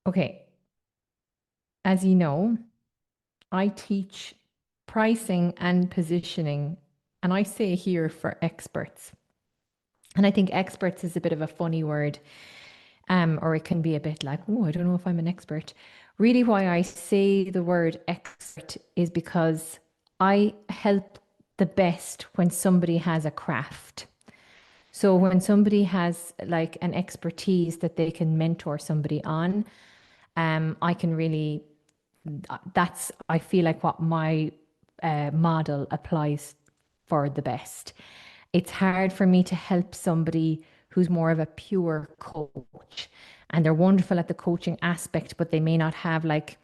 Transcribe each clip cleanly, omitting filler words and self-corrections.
Okay, as you know, I teach pricing and positioning, and I say here for experts. And I think experts is a bit of a funny word, or it can be a bit like, oh, I don't know if I'm an expert. Really, why I say the word expert is because I help the best when somebody has a craft. So when somebody has like an expertise that they can mentor somebody on, I can really, that's, I feel like what my model applies for the best. It's hard for me to help somebody who's more of a pure coach and they're wonderful at the coaching aspect, but they may not have like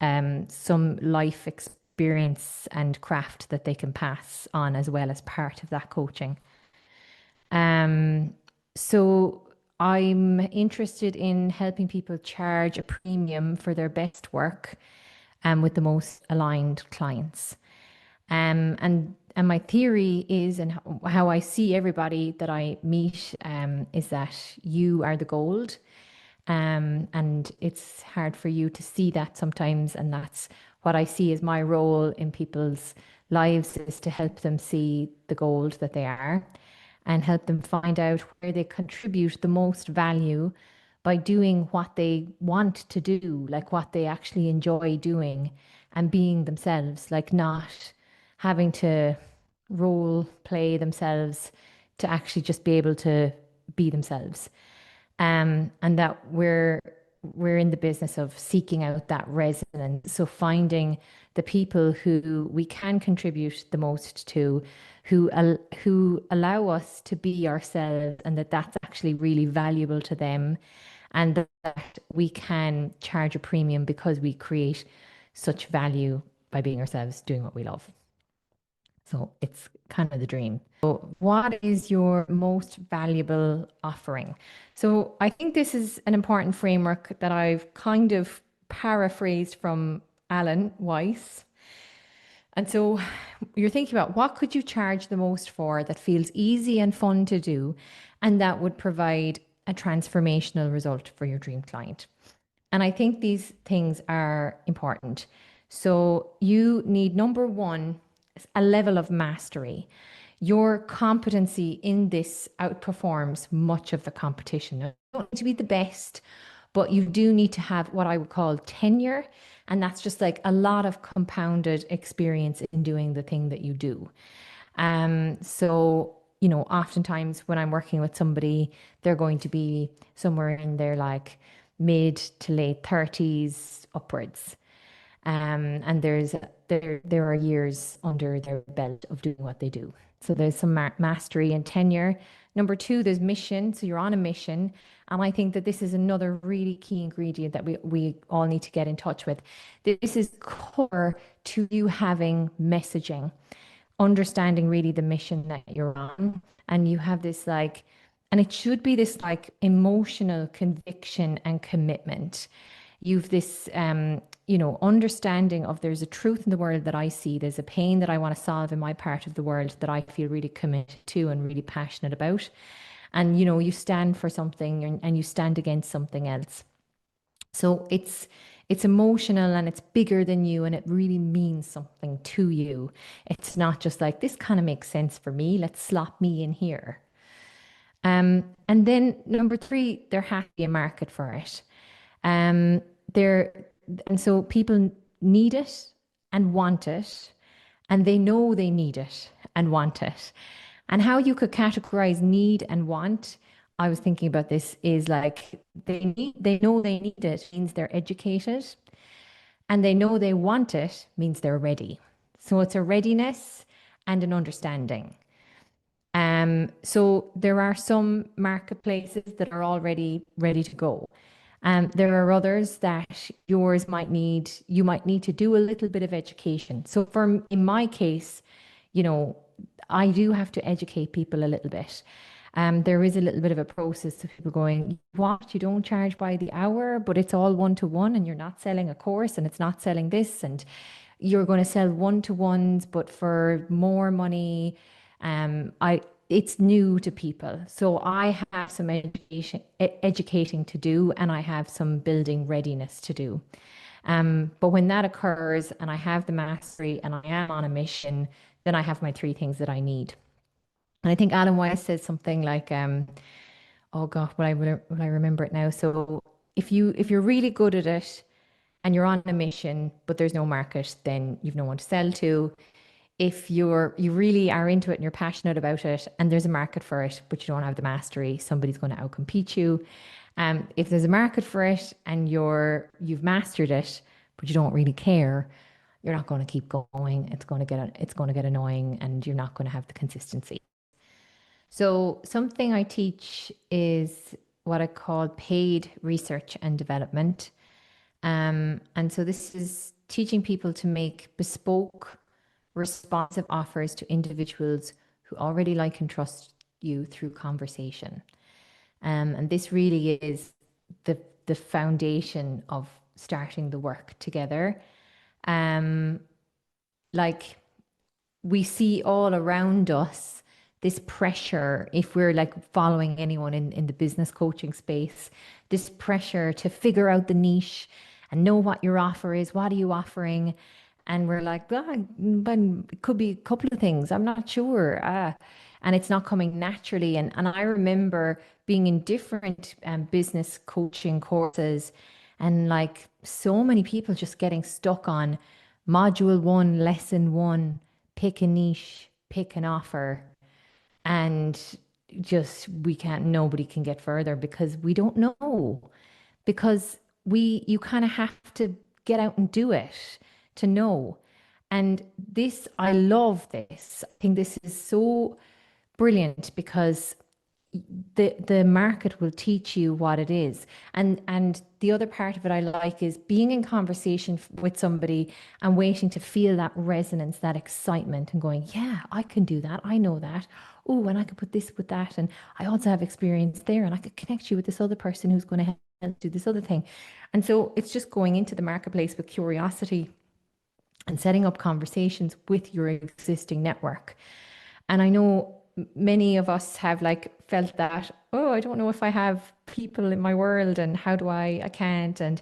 some life experience and craft that they can pass on as well as part of that coaching. Um, so I'm interested in helping people charge a premium for their best work with the most aligned clients. And my theory is, and how I see everybody that I meet, is that you are the gold. And it's hard for you to see that sometimes. And that's what I see as my role in people's lives is to help them see the gold that they are and help them find out where they contribute the most value by doing what they want to do, like what they actually enjoy doing and being themselves, like not having to role play themselves to actually just be able to be themselves. And that we're in the business of seeking out that resonance. So finding the people who we can contribute the most to, who allow us to be ourselves, and that's actually really valuable to them, and that we can charge a premium because we create such value by being ourselves, doing what we love. So it's kind of the dream. So, what is your most valuable offering? So, I think this is an important framework that I've kind of paraphrased from Alan Weiss. And so, you're thinking about what could you charge the most for that feels easy and fun to do, and that would provide a transformational result for your dream client. And I think these things are important. So you need number one, a level of mastery. Your competency in this outperforms much of the competition. You don't need to be the best, but you do need to have what I would call tenure. And that's just like a lot of compounded experience in doing the thing that you do. Oftentimes when I'm working with somebody, they're going to be somewhere in their like mid to late 30s upwards. And there are years under their belt of doing what they do. So there's some mastery and tenure. Number two, there's mission. So you're on a mission. And I think that this is another really key ingredient that we all need to get in touch with. This is core to you having messaging, understanding really the mission that you're on. And you have this like, and it should be this like emotional conviction and commitment. You've this, understanding of there's a truth in the world that I see, there's a pain that I want to solve in my part of the world that I feel really committed to and really passionate about. And, you stand for something and you stand against something else. So it's emotional and it's bigger than you and it really means something to you. It's not just like this kind of makes sense for me. Let's slot me in here. And then number three, there has to be a market for it. Um, there and so people need it and want it, and they know they need it and want it. And how you could categorize need and want, I was thinking about this, is like they know they need it means they're educated, and they know they want it means they're ready. So it's a readiness and an understanding. So there are some marketplaces that are already ready to go. There are others that you might need to do a little bit of education. So in my case, you know, I do have to educate people a little bit. There is a little bit of a process of people going, what, you don't charge by the hour, but it's all one-to-one and you're not selling a course and it's not selling this and you're going to sell one-to-ones, but for more money. I it's new to people. So I have some educating to do, and I have some building readiness to do. But when that occurs and I have the mastery and I am on a mission, then I have my three things that I need. And I think Alan Weiss says something like, oh God, will I remember it now? So if you're really good at it and you're on a mission, but there's no market, then you've no one to sell to. If you really are into it and you're passionate about it and there's a market for it, but you don't have the mastery, somebody's going to outcompete you. If there's a market for it and you've mastered it, but you don't really care, you're not going to keep going. It's going to get annoying, and you're not going to have the consistency. So something I teach is what I call paid research and development. And so this is teaching people to make bespoke, responsive offers to individuals who already like and trust you through conversation. And this really is the foundation of starting the work together. Um, like we see all around us this pressure, if we're like following anyone in the business coaching space, this pressure to figure out the niche and know what your offer is. What are you offering? And we're like, oh, but it could be a couple of things. I'm not sure. And it's not coming naturally. And I remember being in different business coaching courses, and like so many people just getting stuck on module one, lesson one, pick a niche, pick an offer, and just nobody can get further because we don't know. Because you kind of have to get out and do it to know. And this, I love this. I think this is so brilliant because the market will teach you what it is. And the other part of it I like is being in conversation with somebody and waiting to feel that resonance, that excitement, and going, yeah, I can do that. I know that. Oh, and I could put this with that. And I also have experience there, and I could connect you with this other person who's going to help do this other thing. And so it's just going into the marketplace with curiosity and setting up conversations with your existing network. And I know many of us have like felt that, oh, I don't know if I have people in my world, and how do I can't. And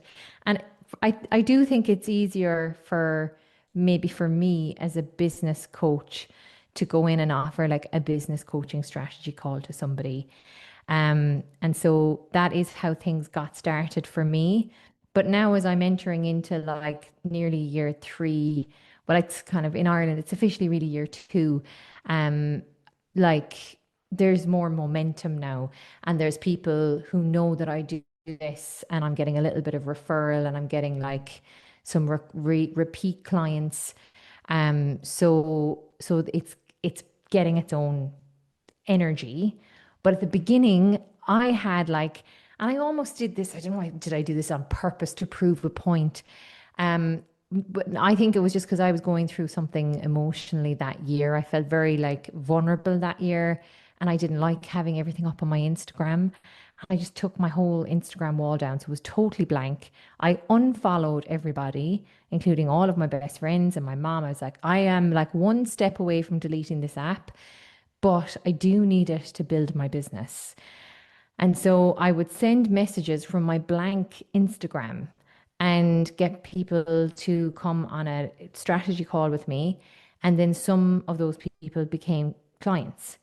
I do think it's easier for maybe for me as a business coach to go in and offer like a business coaching strategy call to somebody. And so that is how things got started for me. But now, as I'm entering into like nearly year three, well, it's kind of in Ireland, it's officially really year two. Um, like there's more momentum now, and there's people who know that I do this, and I'm getting a little bit of referral, and I'm getting like some repeat clients. So it's getting its own energy. But at the beginning, I had like, and I almost did this. I don't know, did I do this on purpose to prove a point? Um, but I think it was just because I was going through something emotionally that year. I felt very like vulnerable that year, and I didn't like having everything up on my Instagram. I just took my whole Instagram wall down, so it was totally blank. I unfollowed everybody, including all of my best friends and my mom. I was like, I am like one step away from deleting this app, but I do need it to build my business. And so I would send messages from my blank Instagram and get people to come on a strategy call with me. And then some of those people became clients.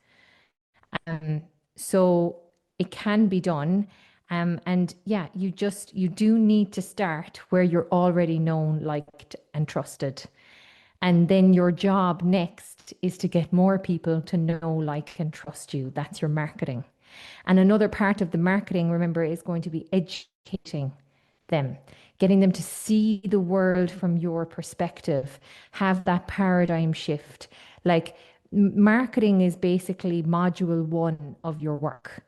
Um, so it can be done. And yeah, you do need to start where you're already known, liked, and trusted. And then your job next is to get more people to know, like, and trust you. That's your marketing. And another part of the marketing, remember, is going to be educating them, getting them to see the world from your perspective, have that paradigm shift. Like marketing is basically module one of your work.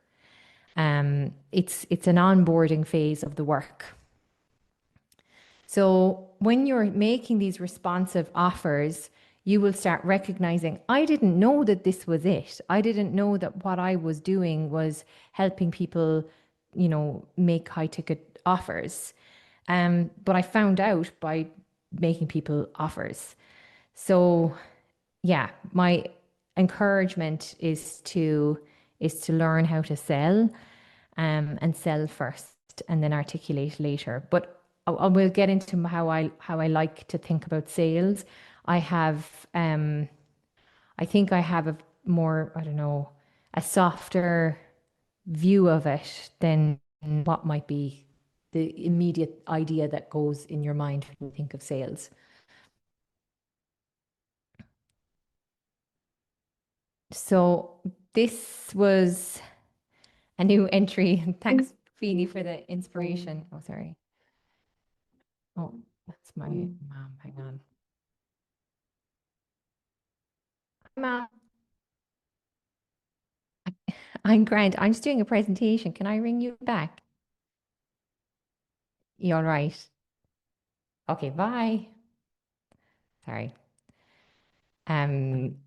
It's an onboarding phase of the work. So when you're making these responsive offers, you will start recognizing, I didn't know that this was it. I didn't know that what I was doing was helping people, make high ticket offers. But I found out by making people offers. So yeah, encouragement is to learn how to sell, and sell first and then articulate later. But I will get into how I like to think about sales. I have I think I have a more, I don't know, a softer view of it than what might be the immediate idea that goes in your mind when you think of sales. So this was a new entry. Thanks, Feely, for the inspiration. Oh, sorry. Oh, that's my mom. Hang on. Mom, I'm Grant. I'm just doing a presentation. Can I ring you back? You all right? Okay, bye. Sorry.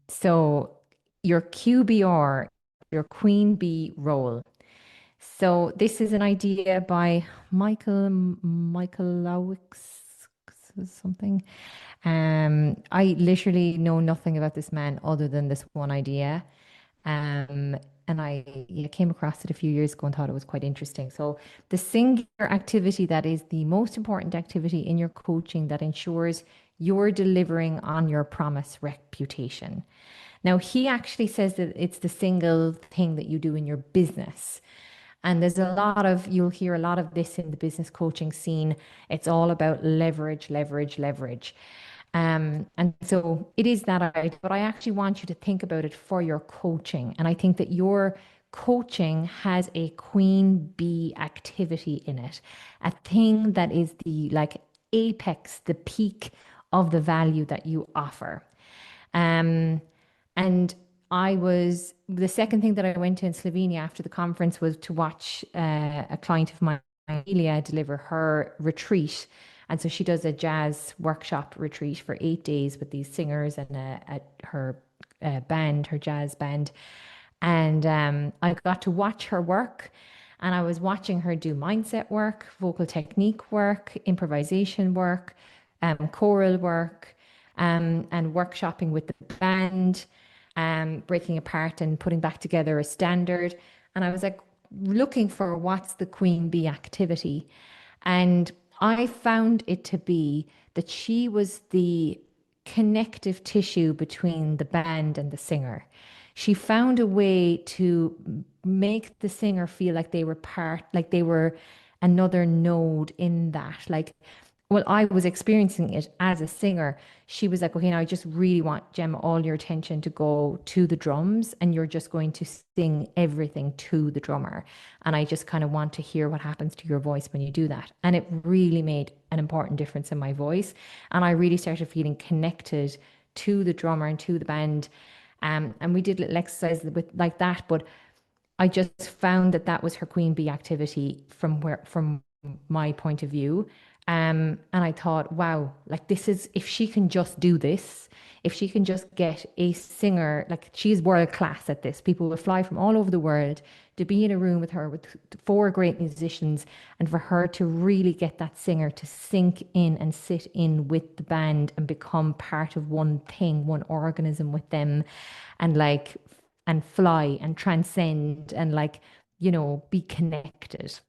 So your QBR, your queen bee role. So this is an idea by Michael Lowicks something. I literally know nothing about this man other than this one idea. Um, and I came across it a few years ago and thought it was quite interesting. So the singular activity that is the most important activity in your coaching that ensures you're delivering on your promise reputation. Now, he actually says that it's the single thing that you do in your business. And there's a lot of, you'll hear a lot of this in the business coaching scene. It's all about leverage, leverage, leverage. And so it is that idea, but I actually want you to think about it for your coaching. And I think that your coaching has a queen bee activity in it, a thing that is the like apex, the peak of the value that you offer. Um, and I was the second thing that I went to in Slovenia after the conference was to watch a client of mine, Amelia, deliver her retreat. And so she does a jazz workshop retreat for 8 days with these singers and her band, her jazz band. And I got to watch her work. And I was watching her do mindset work, vocal technique work, improvisation work, choral work, and workshopping with the band, breaking apart and putting back together a standard. And I was like looking for what's the queen bee activity. And I found it to be that she was the connective tissue between the band and the singer. She found a way to make the singer feel like they were part, like they were another node in that. Like, well, I was experiencing it as a singer. She was like, okay, now I just really want, Gemma, all your attention to go to the drums, and you're just going to sing everything to the drummer. And I just kind of want to hear what happens to your voice when you do that. And it really made an important difference in my voice. And I really started feeling connected to the drummer and to the band. And we did little exercises with like that, but I just found that that was her queen bee activity from my point of view. And I thought, wow, like this is, if she can just do this, if she can just get a singer, like she's world class at this. People will fly from all over the world to be in a room with her with four great musicians, and for her to really get that singer to sink in and sit in with the band and become part of one thing, one organism with them, and like and fly and transcend and like, be connected.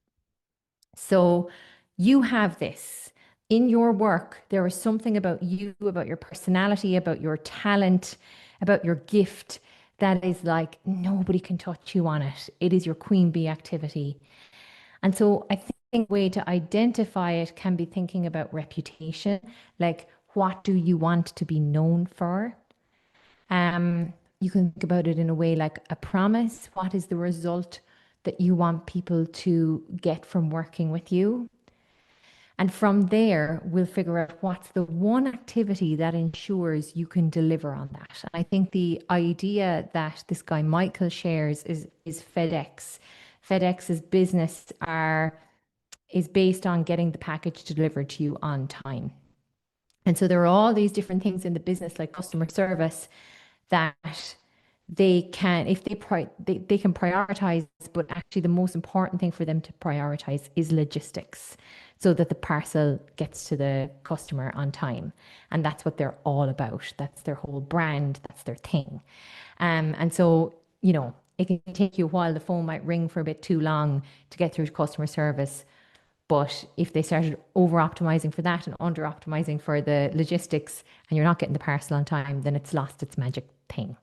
So you have this in your work. There is something about you, about your personality, about your talent, about your gift that is like nobody can touch you on it. It is your queen bee activity. And so I think a way to identify it can be thinking about reputation, like what do you want to be known for? You can think about it in a way like a promise. What is the result that you want people to get from working with you? And from there, we'll figure out what's the one activity that ensures you can deliver on that. And I think the idea that this guy Michael shares is FedEx. FedEx's business is based on getting the package delivered to you on time. And so there are all these different things in the business, like customer service, that they can, if they can prioritize, but actually the most important thing for them to prioritize is logistics so that the parcel gets to the customer on time. And that's what they're all about. That's their whole brand. That's their thing. And so, you know, it can take you a while. The phone might ring for a bit too long to get through to customer service. But if they started over optimizing for that and under optimizing for the logistics and you're not getting the parcel on time, then it's lost its magic thing.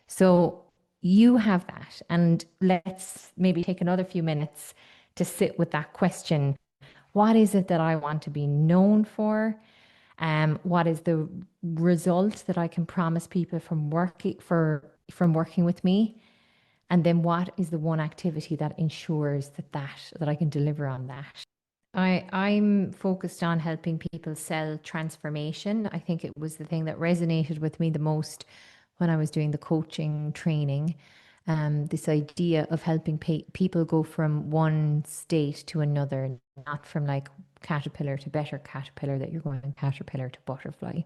So you have that. And let's maybe take another few minutes to sit with that question. What is it that I want to be known for? What is the result that I can promise people from working with me? And then what is the one activity that ensures that I can deliver on that? I'm focused on helping people sell transformation. I think it was the thing that resonated with me the most when I was doing the coaching training. This idea of helping people go from one state to another, not from like caterpillar to better caterpillar, that you're going caterpillar to butterfly.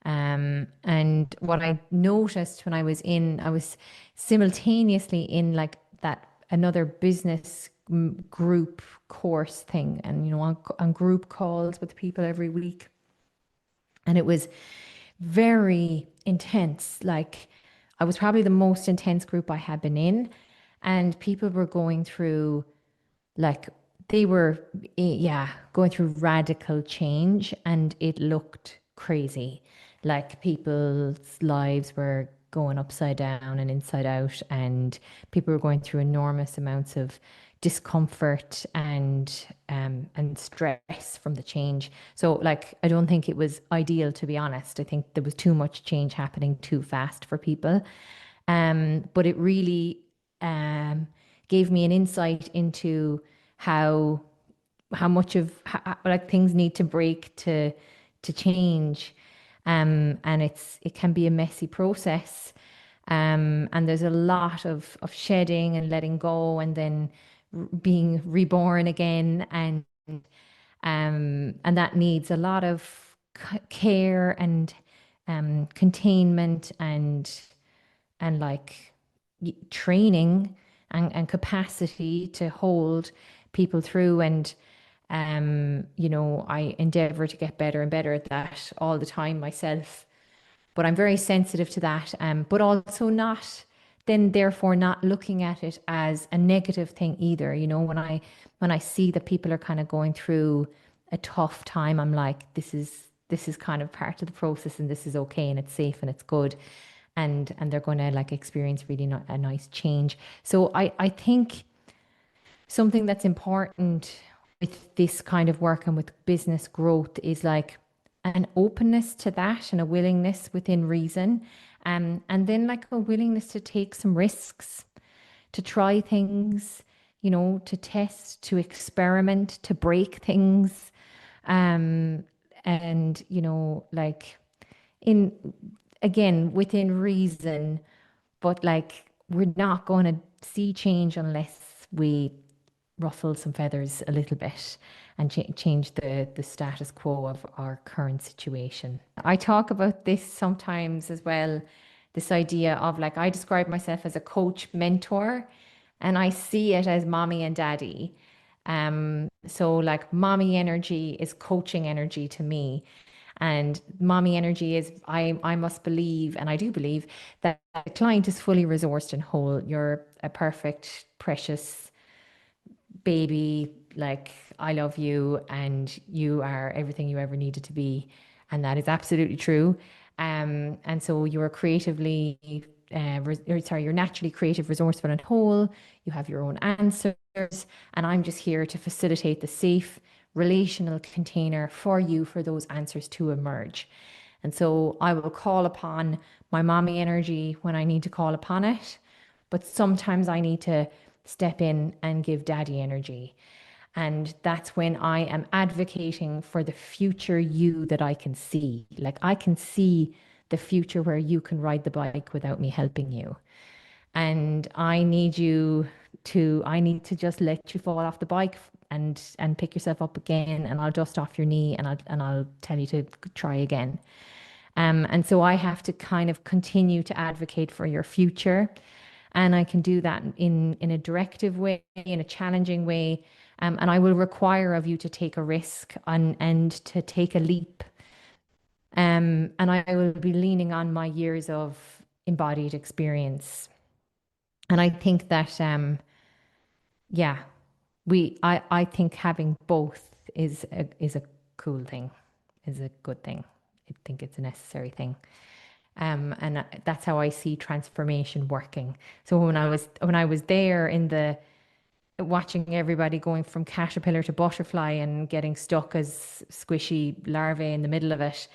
And what I noticed when I was simultaneously in like that another business group course thing, and you know, on group calls with people every week. And it was very intense. Like, I was probably the most intense group I had been in, and people were going through like they were yeah, going through radical change, and it looked crazy. Like, people's lives were going upside down and inside out, and people were going through enormous amounts of discomfort and stress from the change. So like, I don't think it was ideal, to be honest. I think there was too much change happening too fast for people. But it really um, gave me an insight into how much of like things need to break to change. And it can be a messy process. And there's a lot of shedding and letting go, and then being reborn again, and that needs a lot of care and containment and like training and capacity to hold people through. And you know, I endeavor to get better and better at that all the time myself. But I'm very sensitive to that, but also not then therefore not looking at it as a negative thing either. You know, when I see that people are kind of going through a tough time, I'm like, this is kind of part of the process, and this is okay, and it's safe, and it's good, and they're going to like experience really a nice change. So I think something that's important with this kind of work and with business growth is like an openness to that and a willingness within reason. And then like a willingness to take some risks, to try things, you know, to test, to experiment, to break things. Um, and, you know, like in, again, within reason, but like we're not going to see change unless we ruffle some feathers a little bit and change the status quo of our current situation. I talk about this sometimes as well, this idea of like, I describe myself as a coach mentor, and I see it as mommy and daddy. So like, mommy energy is coaching energy to me. And mommy energy is, I must believe, and I do believe, that the client is fully resourced and whole. You're a perfect, precious baby. Like, I love you, and you are everything you ever needed to be. And that is absolutely true. And so you're creatively, you're naturally creative, resourceful, and whole. You have your own answers. And I'm just here to facilitate the safe relational container for you for those answers to emerge. And so I will call upon my mommy energy when I need to call upon it. But sometimes I need to step in and give daddy energy. And that's when I am advocating for the future you that I can see. Like, I can see the future where you can ride the bike without me helping you. And I need to just let you fall off the bike and pick yourself up again, and I'll dust off your knee, and I'll tell you to try again. And so I have to kind of continue to advocate for your future. And I can do that in a directive way, in a challenging way. And I will require of you to take a risk and to take a leap. And I will be leaning on my years of embodied experience. And I think that, yeah, I think having both is a cool thing, is a good thing. I think it's a necessary thing. And that's how I see transformation working. So when I was there in the watching everybody going from caterpillar to butterfly and getting stuck as squishy larvae in the middle of it,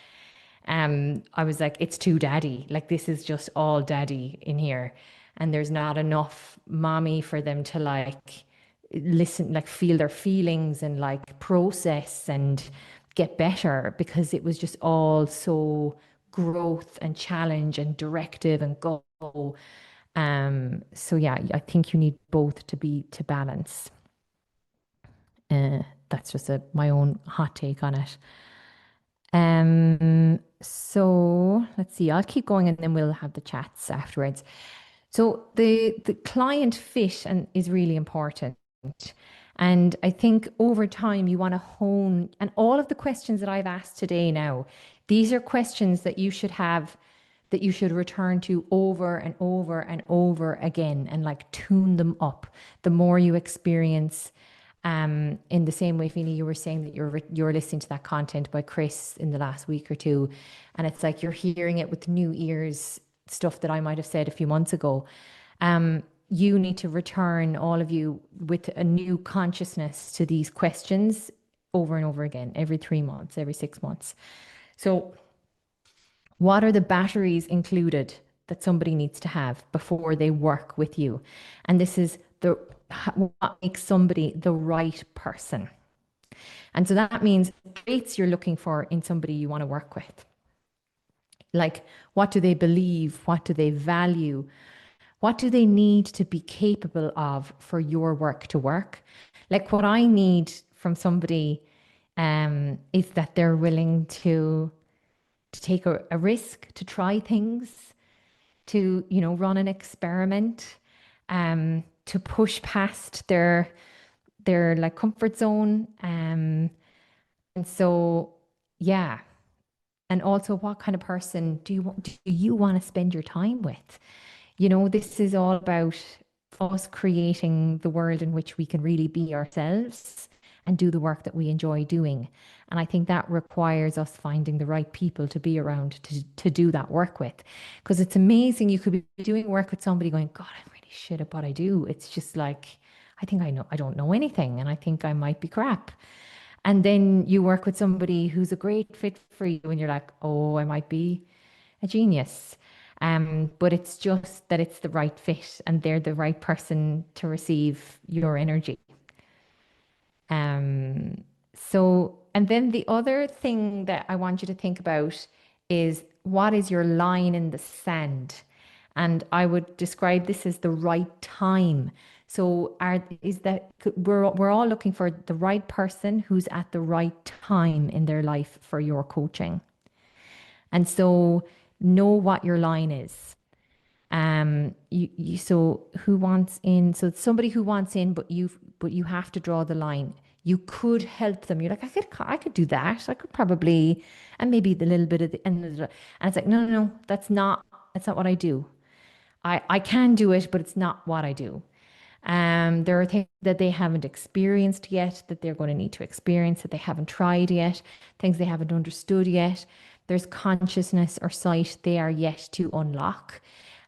I was like, it's too daddy. Like this is just all daddy in here. And there's not enough mommy for them to like listen, like feel their feelings and like process and get better, because it was just all so growth and challenge and directive and go. So yeah, I think you need both to be to balance. That's just my own hot take on it. So let's see, I'll keep going and then we'll have the chats afterwards. So the client fit and is really important. And I think over time you want to hone, and all of the questions that I've asked today now, these are questions that you should have, that you should return to over and over and over again and like tune them up. The more you experience, in the same way, Fina, you were saying that you're listening to that content by Chris in the last week or two, and it's like you're hearing it with new ears, stuff that I might have said a few months ago. You need to return, all of you, with a new consciousness to these questions over and over again, every 3 months, every 6 months. So, what are the batteries included that somebody needs to have before they work with you? And this is what makes somebody the right person. And so that means traits you're looking for in somebody you want to work with. Like, what do they believe? What do they value? What do they need to be capable of for your work to work? Like, what I need from somebody is that they're willing to take a risk, to try things, to, you know, run an experiment, to push past their like comfort zone. And so, yeah. And also, what kind of person do you want to spend your time with? You know, this is all about us creating the world in which we can really be ourselves and do the work that we enjoy doing. And I think that requires us finding the right people to be around to do that work with. Because it's amazing. You could be doing work with somebody going, God, I'm really shit at what I do. It's just like, I think I don't know anything and I think I might be crap. And then you work with somebody who's a great fit for you and you're like, oh, I might be a genius. But it's just that it's the right fit and they're the right person to receive your energy. So, and then the other thing that I want you to think about is, what is your line in the sand? And I would describe this as the right time. So is that we're all looking for the right person who's at the right time in their life for your coaching. And so know what your line is. So who wants in? So it's somebody who wants in, but you have to draw the line. You could help them. You're like, I could do that. I could probably, and maybe the little bit of the, and it's like, no, that's not what I do. I can do it, but it's not what I do. There are things that they haven't experienced yet, that they're going to need to experience, that they haven't tried yet, things they haven't understood yet. There's consciousness or sight they are yet to unlock.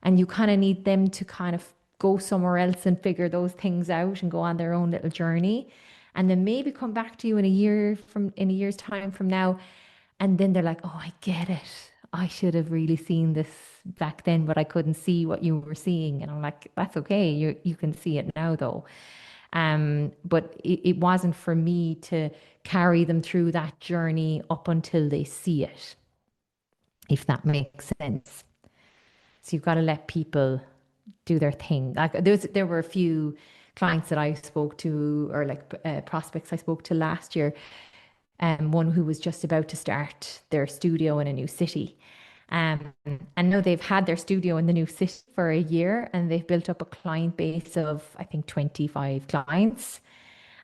And you kind of need them to kind of go somewhere else and figure those things out and go on their own little journey. And then maybe come back to you in a year's time from now. And then they're like, oh, I get it. I should have really seen this back then, but I couldn't see what you were seeing. And I'm like, that's okay. You can see it now though. But it wasn't for me to carry them through that journey up until they see it, if that makes sense. So you've got to let people do their thing. Like there were a few clients that I spoke to, or like prospects I spoke to last year. One who was just about to start their studio in a new city. And now they've had their studio in the new city for a year and they've built up a client base of, I think, 25 clients.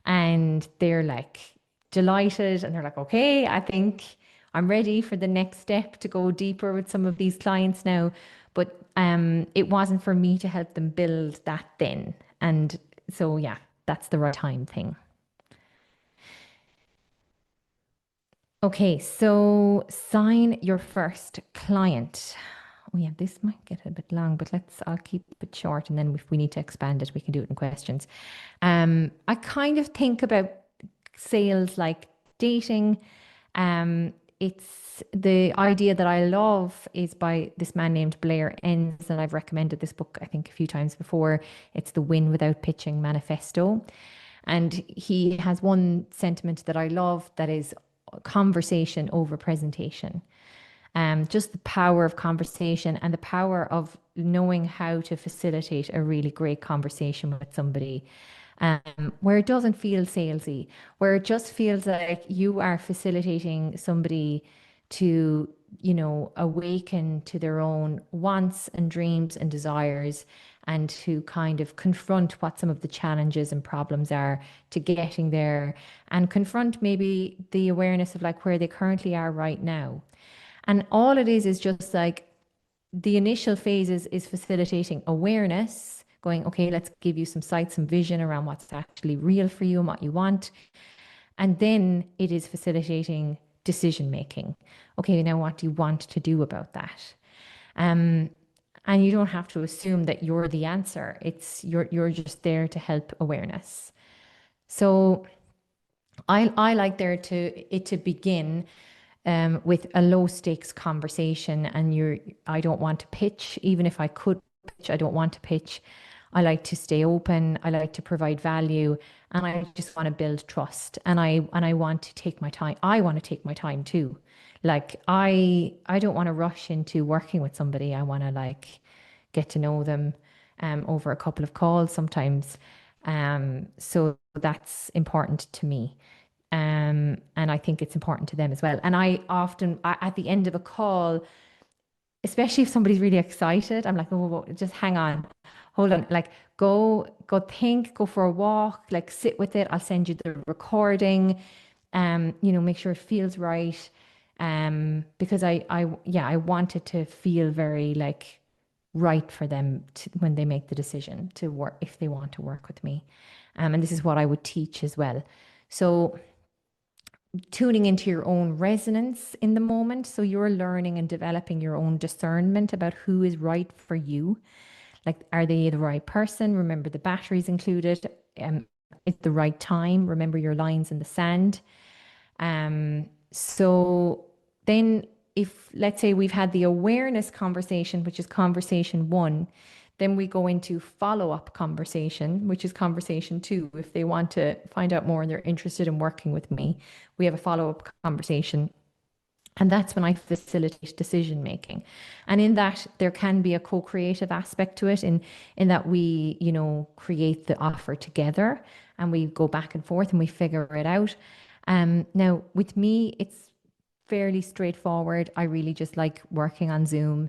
And they're like delighted and they're like, okay, I think I'm ready for the next step to go deeper with some of these clients now. But it wasn't for me to help them build that then. And so, yeah, that's the right time thing. Okay, so sign your first client. Oh yeah, this might get a bit long, but I'll keep it short, and then if we need to expand it, we can do it in questions. I kind of think about sales like dating. It's the idea that I love is by this man named Blair Enns, and I've recommended this book, I think, a few times before. It's the Win Without Pitching Manifesto. And he has one sentiment that I love that is conversation over presentation. Just the power of conversation and the power of knowing how to facilitate a really great conversation with somebody, where it doesn't feel salesy, where it just feels like you are facilitating somebody to, awaken to their own wants and dreams and desires, and to kind of confront what some of the challenges and problems are to getting there, and confront maybe the awareness of like where they currently are right now. And all it is just like the initial phases is facilitating awareness, going, okay, let's give you some sight, some vision around what's actually real for you and what you want. And then it is facilitating decision making. Okay, now what do you want to do about that? Um, and you don't have to assume that you're the answer. It's you're just there to help awareness. So I like there to begin with a low stakes conversation, and I don't want to pitch. Even if I could pitch, I don't want to pitch. I like to stay open. I like to provide value, and I just want to build trust. And I want to take my time. I want to take my time too. Like I don't want to rush into working with somebody. I want to like get to know them over a couple of calls sometimes. So that's important to me. And I think it's important to them as well. And I often, at the end of a call, especially if somebody's really excited, I'm like, oh, just hang on, hold on, like go think, go for a walk, like sit with it. I'll send you the recording. Make sure it feels right. Because yeah, I want it to feel very like right for them when they make the decision to work, if they want to work with me. And this is what I would teach as well. So tuning into your own resonance in the moment. So you're learning and developing your own discernment about who is right for you. Like, are they the right person? Remember the batteries included. It's the right time. Remember your lines in the sand. So then if let's say we've had the awareness conversation, which is conversation one, then we go into follow-up conversation, which is conversation two. If they want to find out more and they're interested in working with me, we have a follow-up conversation. And that's when I facilitate decision making. And in that, there can be a co-creative aspect to it in that we, create the offer together and we go back and forth and we figure it out. Now, with me, it's fairly straightforward. I really just like working on Zoom,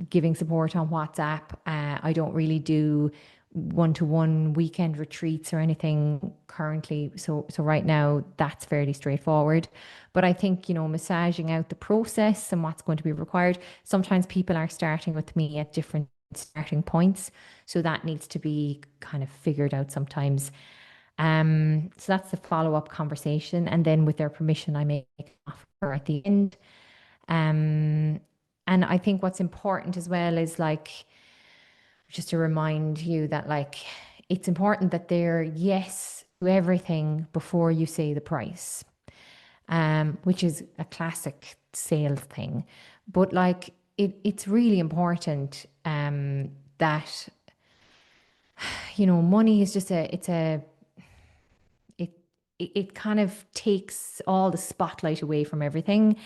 giving support on WhatsApp. I don't really do one-to-one weekend retreats or anything currently. So right now that's fairly straightforward. But I think, massaging out the process and what's going to be required. Sometimes people are starting with me at different starting points. So that needs to be kind of figured out sometimes. So that's the follow-up conversation. And then with their permission, I make an offer at the end. Um, and I think what's important as well is like, just to remind you that like, it's important that they're yes to everything before you say the price, which is a classic sales thing. But like, it's really important, that, money is just it it kind of takes all the spotlight away from everything.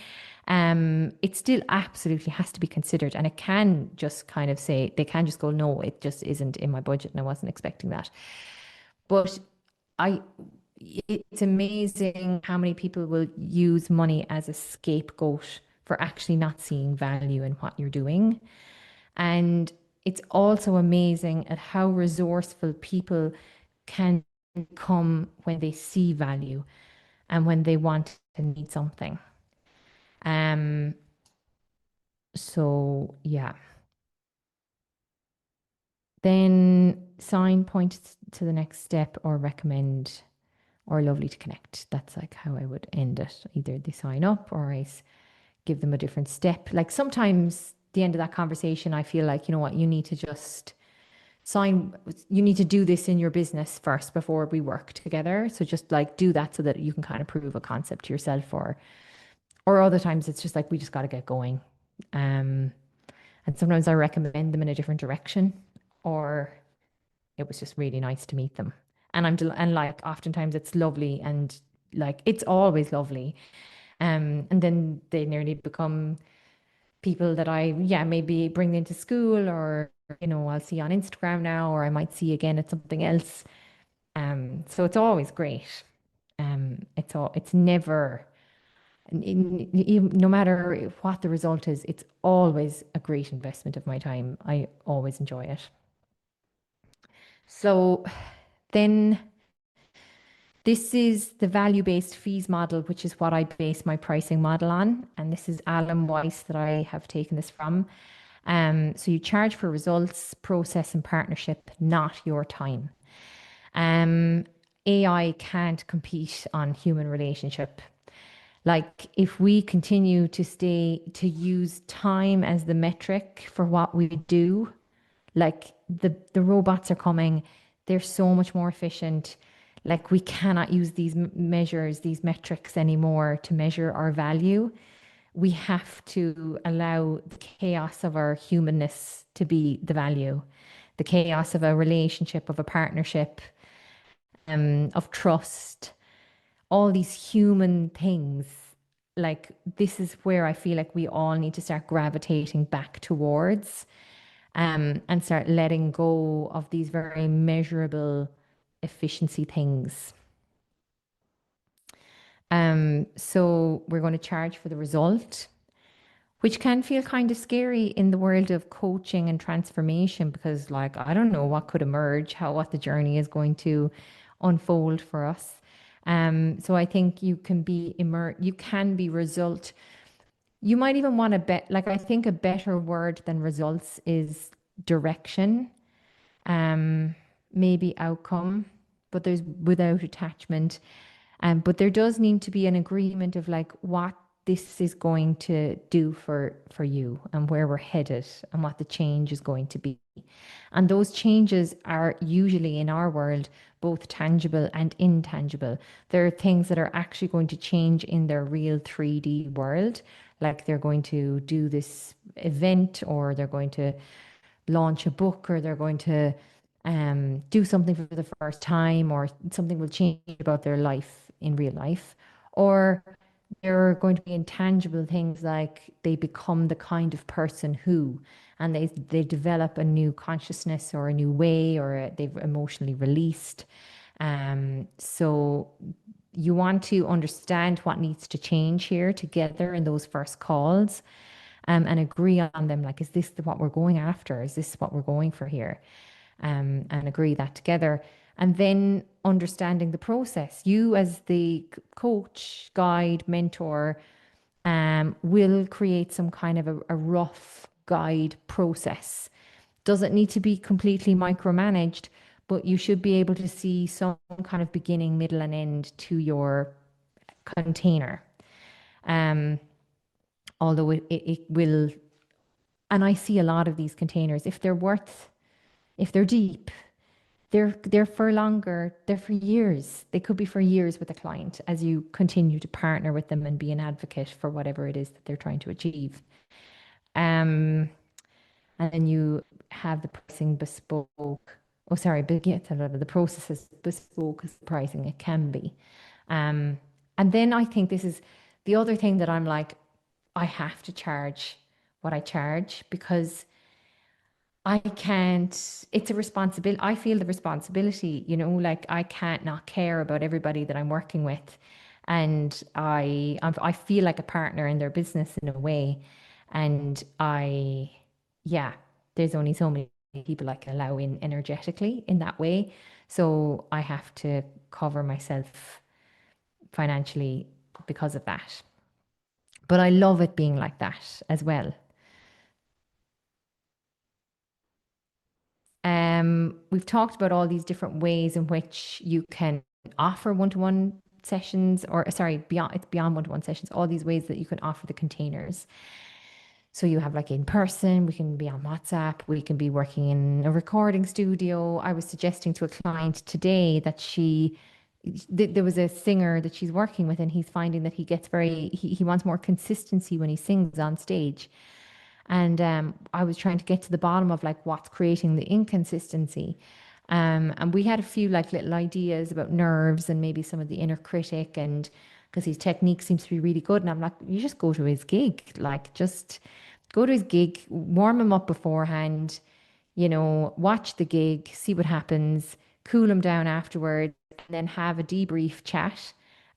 It still absolutely has to be considered, and it can just kind of say they can just go, no, it just isn't in my budget, and I wasn't expecting that. But I, it's amazing how many people will use money as a scapegoat for actually not seeing value in what you're doing. And it's also amazing at how resourceful people can come when they see value and when they want and need something. Um, so yeah. Then sign, point to the next step, or recommend, or lovely to connect. That's like how I would end it. Either they sign up or give them a different step. Like sometimes the end of that conversation, I feel like, you know what, you need to just sign, you need to do this in your business first before we work together. So just like do that so that you can kind of prove a concept to yourself, or other times it's just like, we just got to get going. Um, and sometimes I recommend them in a different direction, or it was just really nice to meet them. And and like oftentimes it's lovely, and like it's always lovely. And then they nearly become people that yeah, maybe bring into school, or, I'll see on Instagram now, or I might see again at something else. So it's always great. It's never, no matter what the result is, it's always a great investment of my time. I always enjoy it. So then this is the value-based fees model, which is what I base my pricing model on. And this is Alan Weiss that I have taken this from. So you charge for results, process, and partnership, not your time. Um, AI can't compete on human relationship. Like if we continue to use time as the metric for what we do, like the robots are coming, they're so much more efficient. Like we cannot use these measures, these metrics anymore to measure our value. We have to allow the chaos of our humanness to be the value, the chaos of a relationship, of a partnership, of trust, all these human things. Like this is where I feel like we all need to start gravitating back towards, and start letting go of these very measurable efficiency things. So we're going to charge for the result, which can feel kind of scary in the world of coaching and transformation, because like I don't know what could emerge, what the journey is going to unfold for us. So I think you can be result. You might even want to bet, like I think a better word than results is direction, um, maybe outcome, but there's without attachment. But there does need to be an agreement of like what this is going to do for you, and where we're headed, and what the change is going to be. And those changes are usually in our world both tangible and intangible. There are things that are actually going to change in their real 3D world, like they're going to do this event, or they're going to launch a book, or they're going to do something for the first time, or something will change about their life in real life. Or there are going to be intangible things, like they become the kind of person who, and they develop a new consciousness, or a new way, or they've emotionally released. So you want to understand what needs to change here together in those first calls, and agree on them. Like, is this what we're going after? Is this what we're going for here? And agree that together. And then understanding the process. You, as the coach, guide, mentor, will create some kind of a rough guide process. Doesn't need to be completely micromanaged, but you should be able to see some kind of beginning, middle, and end to your container. Um, Although it will, and I see a lot of these containers, if they're deep, they're for longer, they're for years. They could be for years with a client as you continue to partner with them and be an advocate for whatever it is that they're trying to achieve. And then you have the pricing bespoke. Oh, sorry, but yeah, the process is bespoke as pricing it can be. And then I think this is the other thing that I'm like, I have to charge what I charge, because I can't, it's a responsibility. I feel the responsibility, like I can't not care about everybody that I'm working with. And I feel like a partner in their business in a way. And yeah, there's only so many people I can allow in energetically in that way. So I have to cover myself financially because of that. But I love it being like that as well. We've talked about all these different ways in which you can offer one-to-one sessions, or sorry, beyond one-to-one sessions, all these ways that you can offer the containers. So you have like in person, we can be on WhatsApp, we can be working in a recording studio. I was suggesting to a client today that there was a singer that she's working with, and he's finding that he wants more consistency when he sings on stage. And I was trying to get to the bottom of like what's creating the inconsistency. And we had a few like little ideas about nerves and maybe some of the inner critic, and because his technique seems to be really good. And I'm like, you just go to his gig, like just go to his gig, warm him up beforehand, watch the gig, see what happens, cool him down afterwards, and then have a debrief chat.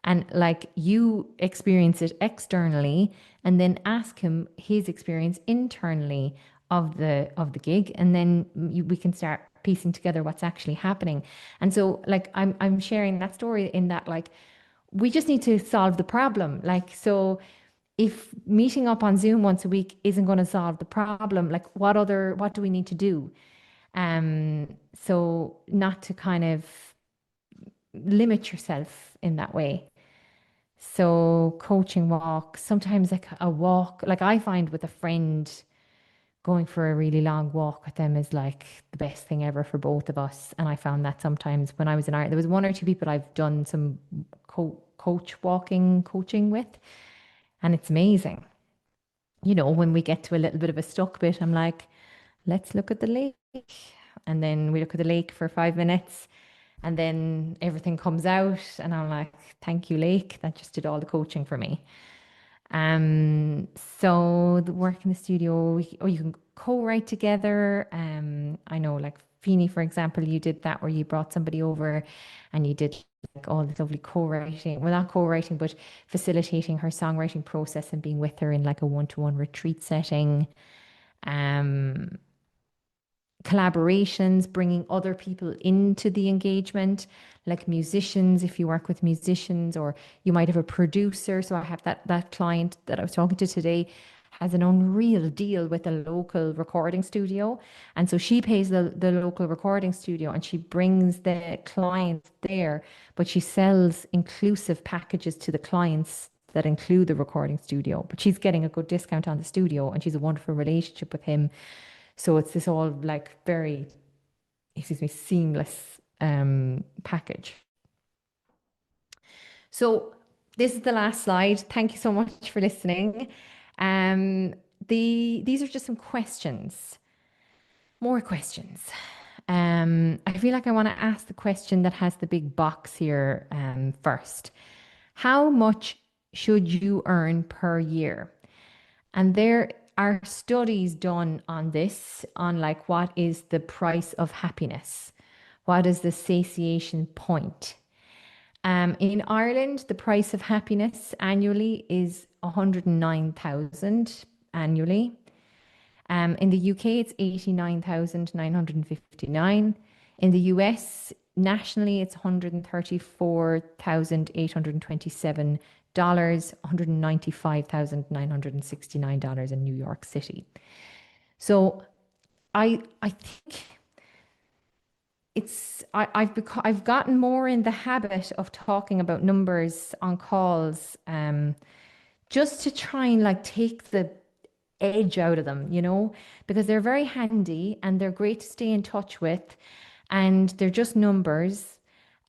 And like you experience it externally, and then ask him his experience internally of the gig, and then we can start piecing together what's actually happening. And so, like I'm sharing that story in that like we just need to solve the problem. Like so, if meeting up on Zoom once a week isn't going to solve the problem, like what do we need to do? So not to kind of limit yourself in that way. So coaching walks, sometimes like a walk, like I find with a friend, going for a really long walk with them is like the best thing ever for both of us. And I found that sometimes when I was in Ireland, there was one or two people I've done some coaching with, and it's amazing. When we get to a little bit of a stuck bit, I'm like, let's look at the lake. And then we look at the lake for 5 minutes, and then everything comes out. And I'm like, thank you, lake. That just did all the coaching for me. So the work in the studio, or you can co-write together. I know like Feeny, for example, you did that where you brought somebody over and you did like all this lovely co-writing. Well, not co-writing, but facilitating her songwriting process and being with her in like a one-to-one retreat setting. Um, Collaborations, bringing other people into the engagement, like musicians, if you work with musicians, or you might have a producer. So I have that client that I was talking to today has an unreal deal with a local recording studio. And so she pays the local recording studio and she brings the clients there, but she sells inclusive packages to the clients that include the recording studio. But she's getting a good discount on the studio and she's a wonderful relationship with him. So it's this all like very, excuse me, seamless package. So this is the last slide. Thank you so much for listening. Um, these are just some questions, more questions. I feel like I want to ask the question that has the big box here first. How much should you earn per year? And there are studies done on this, on like what is the price of happiness? What is the satiation point? In Ireland, the price of happiness annually is 109,000 annually. In the UK, it's 89,959. In the US, nationally, it's $134,827, $195,969 in New York City. So I think I've gotten more in the habit of talking about numbers on calls, just to try and like take the edge out of them, because they're very handy and they're great to stay in touch with, and they're just numbers.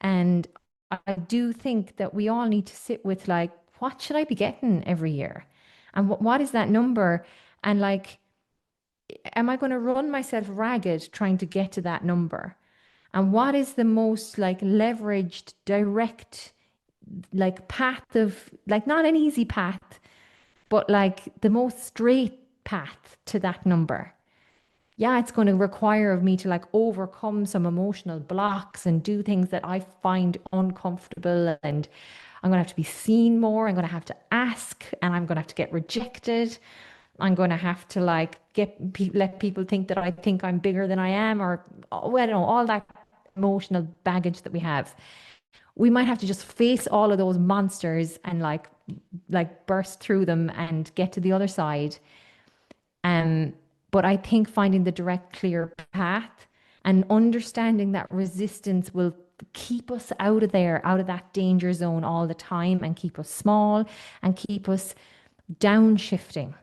And I do think that we all need to sit with like, what should I be getting every year? And what is that number? And like, am I going to run myself ragged trying to get to that number? And what is the most like leveraged, direct, like path of, like not an easy path, but like the most straight path to that number? Yeah, it's going to require of me to like overcome some emotional blocks and do things that I find uncomfortable. And I'm going to have to be seen more. I'm going to have to ask, and I'm going to have to get rejected. I'm going to have to like let people think that I think I'm bigger than I am, or well, I don't know, all that emotional baggage that we have. We might have to just face all of those monsters and like burst through them and get to the other side. Um, but I think finding the direct, clear path and understanding that resistance will keep us out of there, out of that danger zone all the time, and keep us small and keep us downshifting.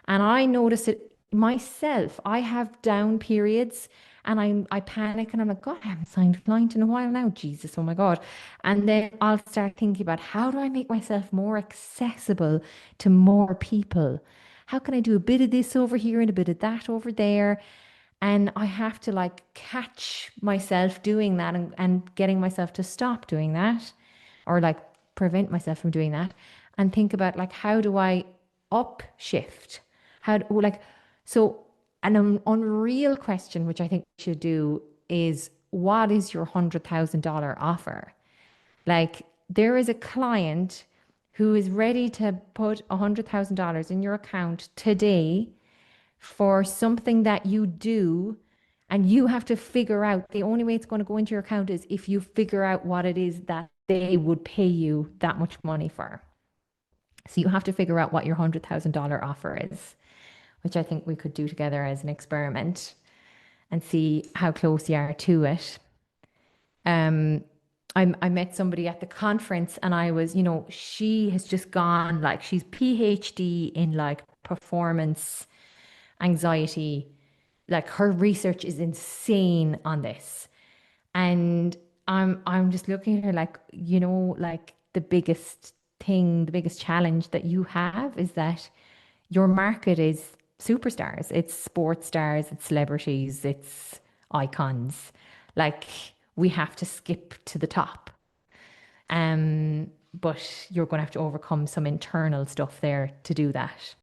And I notice it myself. I have down periods and I panic and I'm like, God, I haven't signed a client in a while now. Jesus, oh my God. And then I'll start thinking about how do I make myself more accessible to more people? How can I do a bit of this over here and a bit of that over there? And I have to like catch myself doing that and getting myself to stop doing that or like prevent myself from doing that and think about like, how do I upshift? Like, so an unreal question, which I think we should do is what is your $100,000 offer? Like, there is a client who is ready to put $100,000 in your account today for something that you do, and you have to figure out the only way it's going to go into your account is if you figure out what it is that they would pay you that much money for. So you have to figure out what your $100,000 offer is, which I think we could do together as an experiment and see how close you are to it. Um, I met somebody at the conference and I was, she has just gone like she's PhD in like performance anxiety. Like her research is insane on this. And I'm just looking at her like, like the biggest thing, the biggest challenge that you have is that your market is superstars. It's sports stars, it's celebrities, it's icons. Like we have to skip to the top. But you're going to have to overcome some internal stuff there to do that.